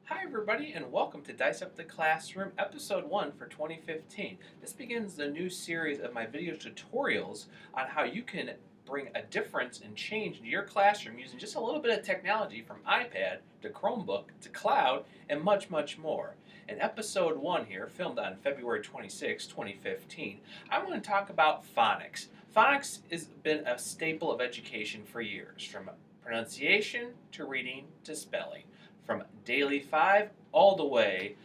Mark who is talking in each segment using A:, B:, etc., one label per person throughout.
A: Hi, everybody, and welcome to Dice Up the Classroom, Episode 1 for 2015. This begins the new series of my video tutorials on how you can bring a difference and change into your classroom using just a little bit of technology from iPad to Chromebook to cloud and much, much more. In Episode 1 here, filmed on February 26, 2015, I want to talk about phonics. Phonics has been a staple of education for years, from pronunciation to reading to spelling, from Daily 5 all the way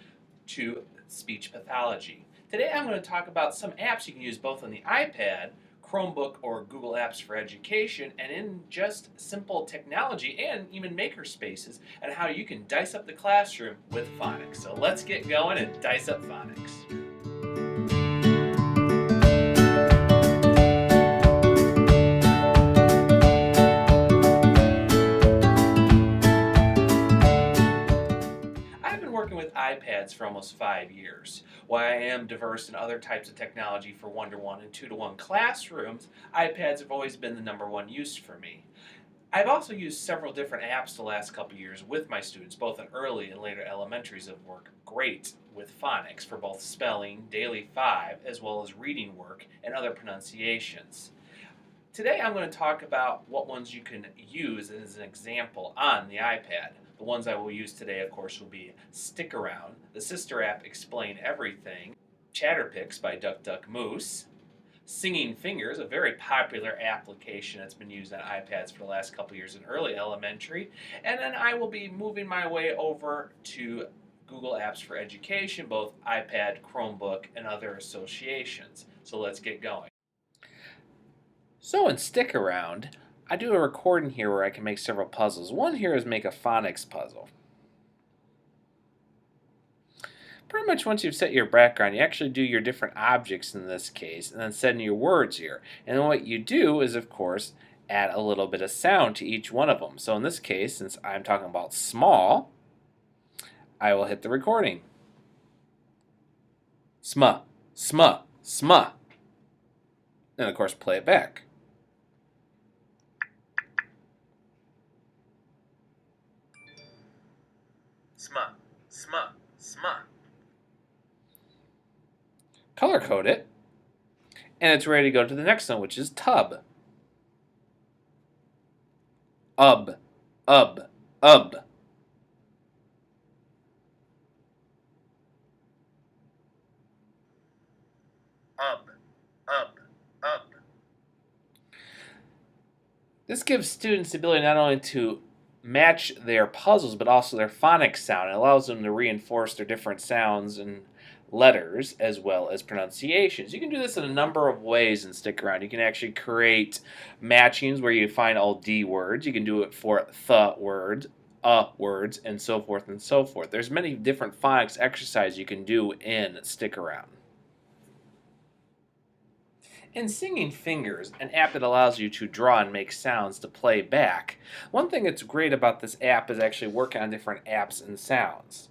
A: to speech pathology. Today I'm going to talk about some apps you can use both on the iPad, Chromebook, or Google Apps for Education, and in just simple technology and even maker spaces, and how you can dice up the classroom with phonics. So let's get going and dice up phonics. I've been working with iPads for almost 5 years. While I am diverse in other types of technology for one-to-one and two-to-one classrooms, iPads have always been the number one use for me. I've also used several different apps the last couple years with my students, both in early and later elementaries, that work great with phonics for both spelling, Daily 5, as well as reading work and other pronunciations. Today I'm going to talk about what ones you can use as an example on the iPad. The ones I will use today, of course, will be Stick Around, the sister app Explain Everything, Chatterpix by DuckDuckMoose, Singing Fingers, a very popular application that's been used on iPads for the last couple years in early elementary, and then I will be moving my way over to Google Apps for Education, both iPad, Chromebook, and other associations. So let's get going. So in Stick Around, I do a recording here where I can make several puzzles. One here is make a phonics puzzle. Pretty much once you've set your background, you actually do your different objects in this case, and then set in your words here. And then what you do is, of course, add a little bit of sound to each one of them. So in this case, since I'm talking about small, I will hit the recording. Sma, sma, sma. And of course, play it back. Sma, sma, sma. Color code it, and it's ready to go to the next one, which is tub. Ub, ub, ub. Ub, ub, ub. This gives students the ability not only to match their puzzles, but also their phonics sound. It allows them to reinforce their different sounds and letters as well as pronunciations. You can do this in a number of ways in Stick Around. You can actually create matchings where you find all D words. You can do it for th words, words, and so forth and so forth. There's many different phonics exercises you can do in Stick Around. In Singing Fingers, an app that allows you to draw and make sounds to play back, one thing that's great about this app is actually working on different apps and sounds.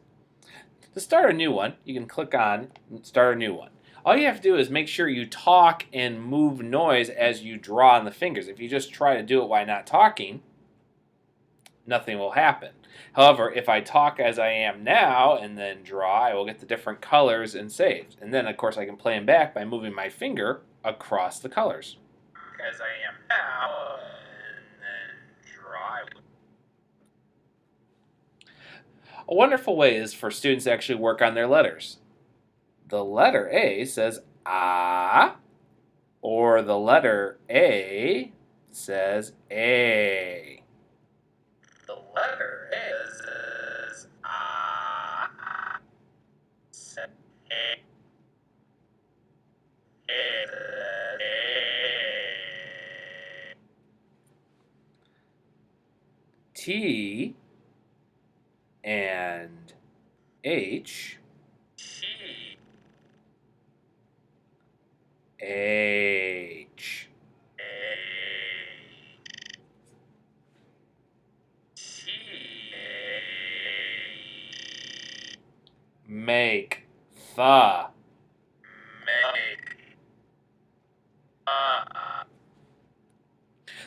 A: To start a new one, you can click on Start a New One. All you have to do is make sure you talk and move noise as you draw on the fingers. If you just try to do it while not talking, nothing will happen. However, if I talk as I am now and then draw, I will get the different colors and saved. And then, of course, I can play them back by moving my finger across the colors. As I am now, and then draw. A wonderful way is for students to actually work on their letters. The letter A says ah, or the letter A says A. The letter A says ah, says A. T and H. T. H. T. Make the. Make.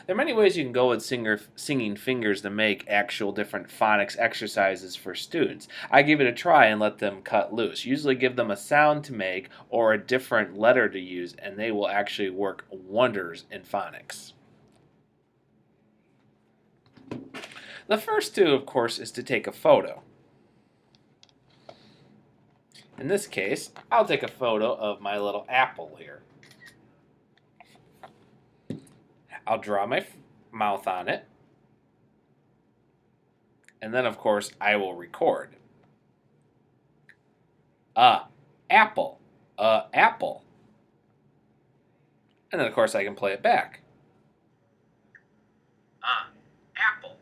A: There are many ways you can go with singing fingers to make actual different phonics exercises for students. I give it a try and let them cut loose. Usually give them a sound to make or a different letter to use, and they will actually work wonders in phonics. The first two, of course, is to take a photo. In this case, I'll take a photo of my little apple here. I'll draw my mouth on it. And then, of course, I will record. Apple. Apple. And then, of course, I can play it back. Apple.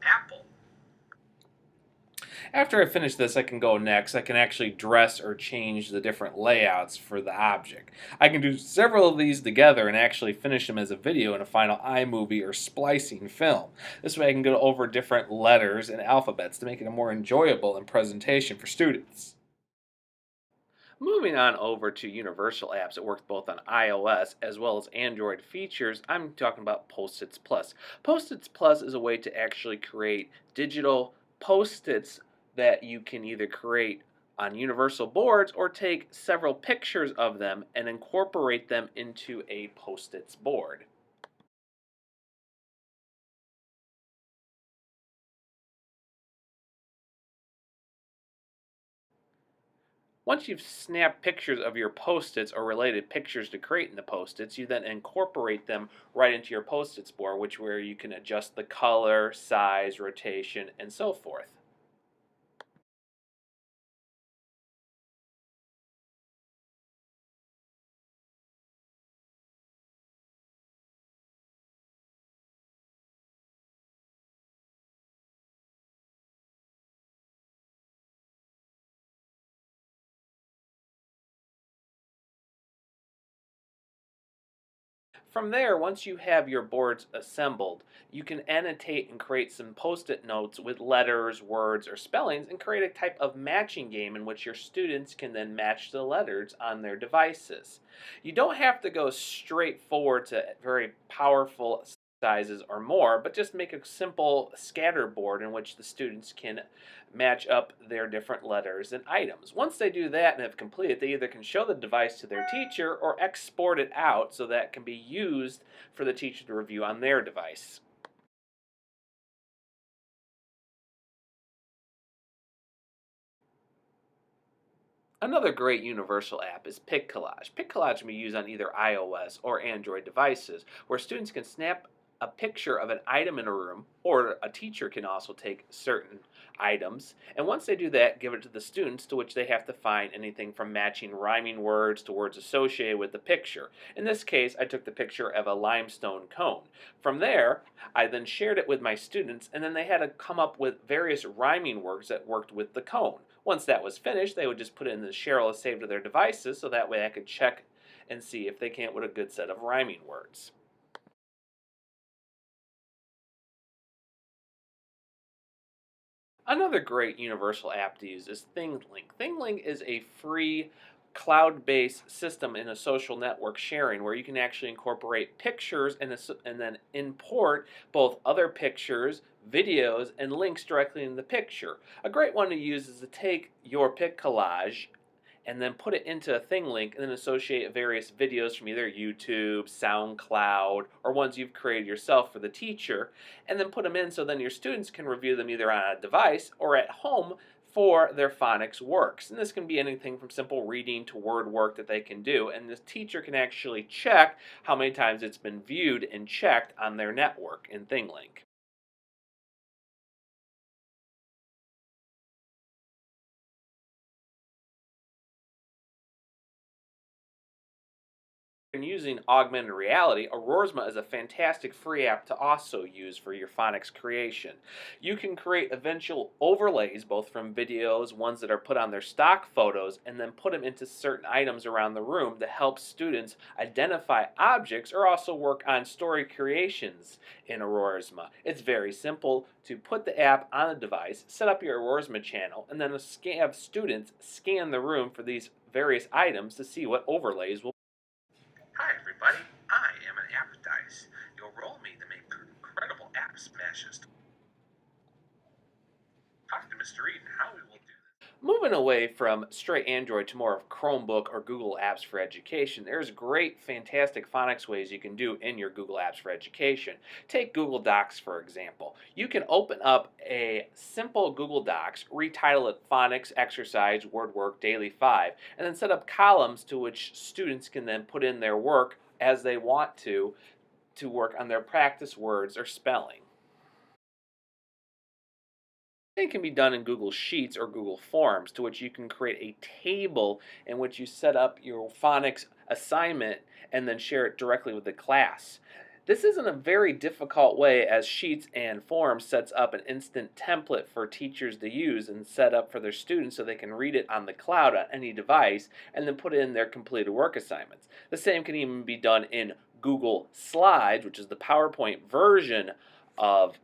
A: Apple. After I finish this, I can go next. I can actually dress or change the different layouts for the object. I can do several of these together and actually finish them as a video in a final iMovie or splicing film. This way I can go over different letters and alphabets to make it a more enjoyable and presentation for students. Moving on over to universal apps that work both on iOS as well as Android features, I'm talking about Post-its Plus. Post-its Plus is a way to actually create digital Post-its that you can either create on universal boards or take several pictures of them and incorporate them into a Post-its board. Once you've snapped pictures of your Post-its or related pictures to create in the Post-its, you then incorporate them right into your Post-its board, where you can adjust the color, size, rotation, and so forth. From there, once you have your boards assembled, you can annotate and create some post-it notes with letters, words, or spellings and create a type of matching game in which your students can then match the letters on their devices. You don't have to go straight forward to very powerful sizes or more, but just make a simple scatter board in which the students can match up their different letters and items. Once they do that and have completed, they either can show the device to their teacher or export it out so that it can be used for the teacher to review on their device. Another great universal app is PicCollage. PicCollage can be used on either iOS or Android devices, where students can snap a picture of an item in a room, or a teacher can also take certain items, and once they do that, give it to the students, to which they have to find anything from matching rhyming words to words associated with the picture. In this case, I took the picture of a limestone cone. From there, I then shared it with my students, and then they had to come up with various rhyming words that worked with the cone. Once that was finished, they would just put it in the share list saved to their devices, so that way I could check and see if they came up with a good set of rhyming words. Another great universal app to use is ThingLink. ThingLink is a free cloud-based system in a social network sharing where you can actually incorporate pictures and then import both other pictures, videos, and links directly in the picture. A great one to use is to take your pic collage and then put it into a thing link and then associate various videos from either YouTube, SoundCloud, or ones you've created yourself for the teacher, and then put them in so then your students can review them either on a device or at home for their phonics works. And this can be anything from simple reading to word work that they can do, and the teacher can actually check how many times it's been viewed and checked on their network in ThingLink. And using augmented reality, Aurosma is a fantastic free app to also use for your phonics creation. You can create eventual overlays both from videos, ones that are put on their stock photos, and then put them into certain items around the room to help students identify objects or also work on story creations in Aurosma. It's very simple to put the app on a device, set up your Aurosma channel, and then have students scan the room for these various items to see what overlays will. Hi everybody, I am an Appetize. You'll roll me the
B: Talk to Mr. Eden how we will do this.
A: Moving away from straight Android to more of Chromebook or Google Apps for Education, there's great, fantastic phonics ways you can do in your Google Apps for Education. Take Google Docs, for example. You can open up a simple Google Docs, retitle it Phonics Exercise Word Work Daily 5, and then set up columns to which students can then put in their work as they want to work on their practice words or spelling. It can be done in Google Sheets or Google Forms, to which you can create a table in which you set up your phonics assignment and then share it directly with the class. This isn't a very difficult way, as Sheets and Forms sets up an instant template for teachers to use and set up for their students so they can read it on the cloud on any device and then put in their completed work assignments. The same can even be done in Google Slides, which is the PowerPoint version of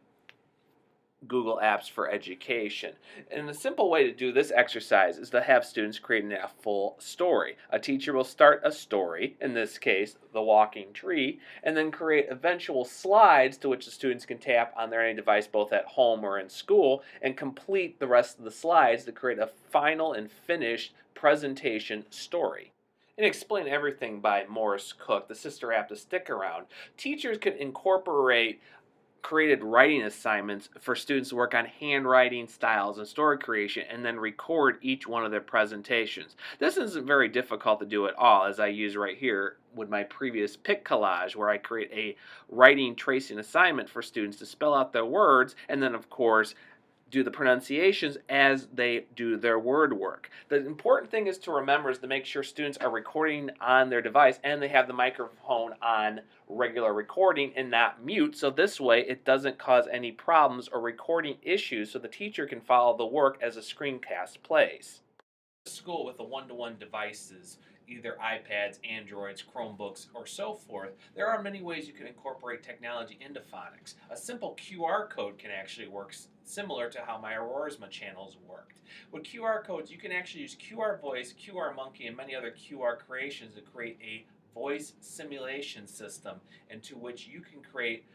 A: Google Apps for Education. And the simple way to do this exercise is to have students create a full story. A teacher will start a story, in this case, the walking tree, and then create eventual slides to which the students can tap on their any device both at home or in school and complete the rest of the slides to create a final and finished presentation story. And Explain Everything by Morris Cook, the sister app to stick around, teachers can incorporate created writing assignments for students to work on handwriting styles and story creation and then record each one of their presentations. This isn't very difficult to do at all, as I use right here with my previous pic collage, where I create a writing tracing assignment for students to spell out their words and then of course do the pronunciations as they do their word work. The important thing is to remember is to make sure students are recording on their device and they have the microphone on regular recording and not mute, so this way it doesn't cause any problems or recording issues, so the teacher can follow the work as a screencast plays. School with the one-to-one devices, either iPads, Androids, Chromebooks, or so forth, there are many ways you can incorporate technology into phonics. A simple QR code can actually work similar to how my Aurorisma channels worked. With QR codes, you can actually use QR Voice, QR Monkey, and many other QR creations to create a voice simulation system into which you can create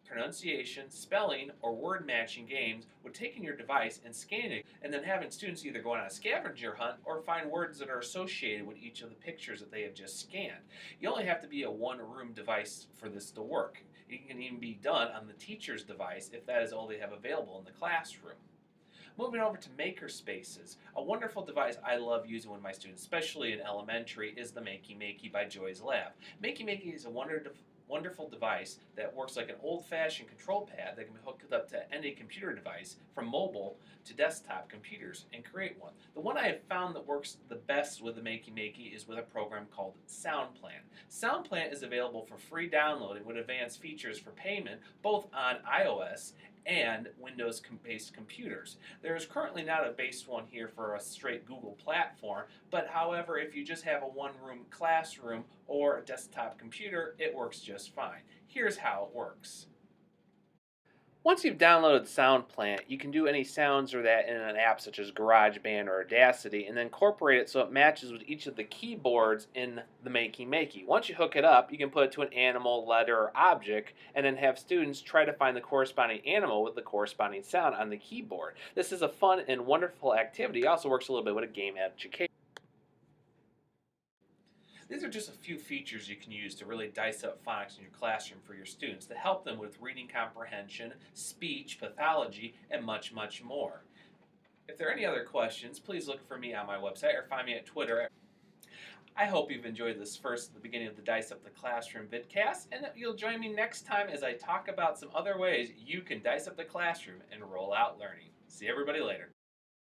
A: pronunciation, spelling, or word matching games with taking your device and scanning it, and then having students either go on a scavenger hunt or find words that are associated with each of the pictures that they have just scanned. You only have to be a one-room device for this to work. It can even be done on the teacher's device if that is all they have available in the classroom. Moving over to makerspaces, a wonderful device I love using with my students, especially in elementary, is the Makey Makey by Joy's Lab. Makey Makey is a wonderful device that works like an old-fashioned control pad that can be hooked up to any computer device, from mobile to desktop computers, and create one. The one I have found that works the best with the Makey Makey is with a program called SoundPlant. SoundPlant is available for free downloading with advanced features for payment both on iOS and Windows-based computers. There is currently not a based one here for a straight Google platform, but however, if you just have a one-room classroom or a desktop computer, it works just fine. Here's how it works. Once you've downloaded SoundPlant, you can do any sounds or that in an app such as GarageBand or Audacity and then incorporate it so it matches with each of the keyboards in the Makey Makey. Once you hook it up, you can put it to an animal, letter, or object and then have students try to find the corresponding animal with the corresponding sound on the keyboard. This is a fun and wonderful activity. It also works a little bit with a game education. These are just a few features you can use to really dice up phonics in your classroom for your students to help them with reading comprehension, speech, pathology, and much, much more. If there are any other questions, please look for me on my website or find me at Twitter. I hope you've enjoyed this the beginning of the Dice Up the Classroom vidcast, and that you'll join me next time as I talk about some other ways you can dice up the classroom and roll out learning. See everybody later.